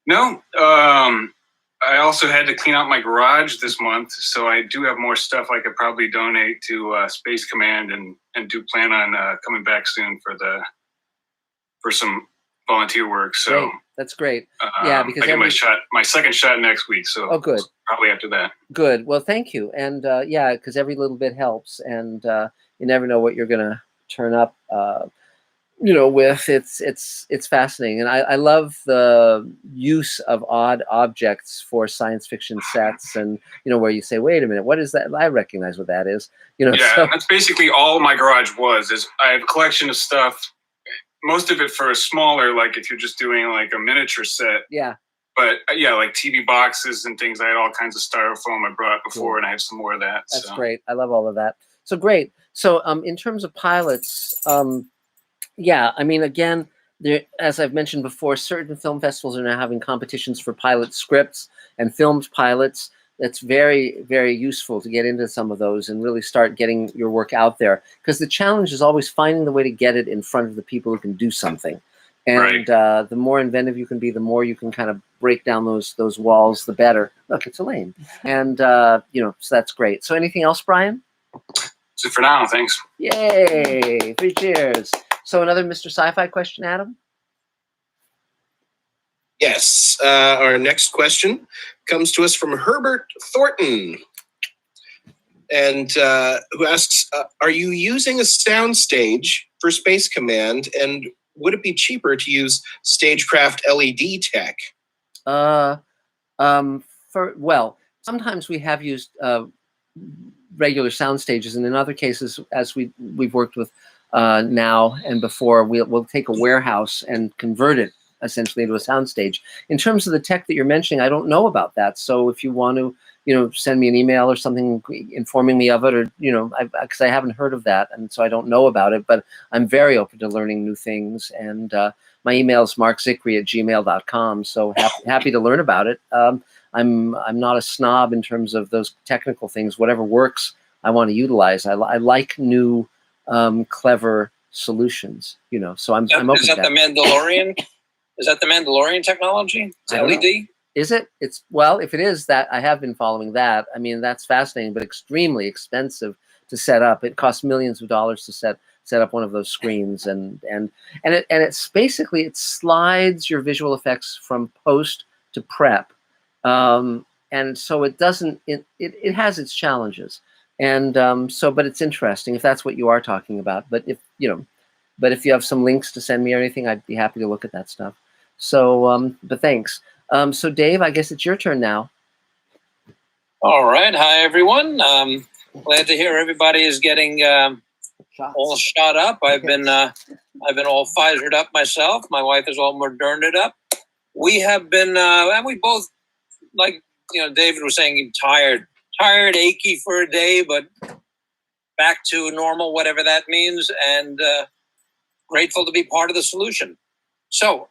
No. I also had to clean out my garage this month, so I do have more stuff I could probably donate to Space Command, and do plan on coming back soon for some volunteer work. So great. That's great. Yeah, because I get my second shot next week. So good. Probably after that. Good. Well, thank you. And yeah, because every little bit helps, and you never know what you're gonna turn up. You know, with it's fascinating, and I love the use of odd objects for science fiction sets, and you know, where you say, wait a minute, what is that? I recognize what that is. You know, yeah, that's basically all my garage was. Is I have a collection of stuff, most of it for a smaller, like if you're just doing like a miniature set. Yeah. But yeah, like TV boxes and things. I had all kinds of styrofoam I brought before, and I have some more of that. That's great. I love all of that. So great. So in terms of pilots, yeah, I mean, again, there, as I've mentioned before, certain film festivals are now having competitions for pilot scripts and filmed pilots. That's very, very useful to get into some of those and really start getting your work out there. Because the challenge is always finding the way to get it in front of the people who can do something. And the more inventive you can be, the more you can kind of break down those walls, the better. Look, it's Elaine. And, you know, so that's great. So anything else, Brian? That's it for now. Thanks. Yay. 3 cheers. So another Mr. Sci-Fi question, Adam? Yes. Our next question comes to us from Herbert Thornton, and who asks, are you using a soundstage for Space Command, and would it be cheaper to use Stagecraft LED tech? Well, sometimes we have used regular sound stages, and in other cases, as we've worked with now and before, we'll take a warehouse and convert it essentially into a soundstage. In terms of the tech that you're mentioning, I don't know about that. So if you want to, you know, send me an email or something informing me of it, or, you know, because I haven't heard of that, and so I don't know about it, but I'm very open to learning new things. And my email is markzickery@gmail.com. So happy to learn about it. I'm not a snob in terms of those technical things. Whatever works, I want to utilize. I like new, clever solutions, you know, so I'm open is that to the Mandalorian? Is that the Mandalorian technology? Is it LED? Is it? It's, well, if it is that, I have been following that. I mean, that's fascinating, but extremely expensive to set up. It costs millions of dollars to set set up one of those screens, and it's basically, it slides your visual effects from post to prep, and so it doesn't, it has its challenges, and but it's interesting if that's what you are talking about. But if you have some links to send me or anything, I'd be happy to look at that stuff. So but thanks. So Dave, I guess it's your turn now. All right. Hi, everyone. Glad to hear everybody is getting all shot up. I've been all Pfizered up myself. My wife is all Moderned up. We have been, and we both, like David was saying, tired, achy for a day, but back to normal, whatever that means, and grateful to be part of the solution. So,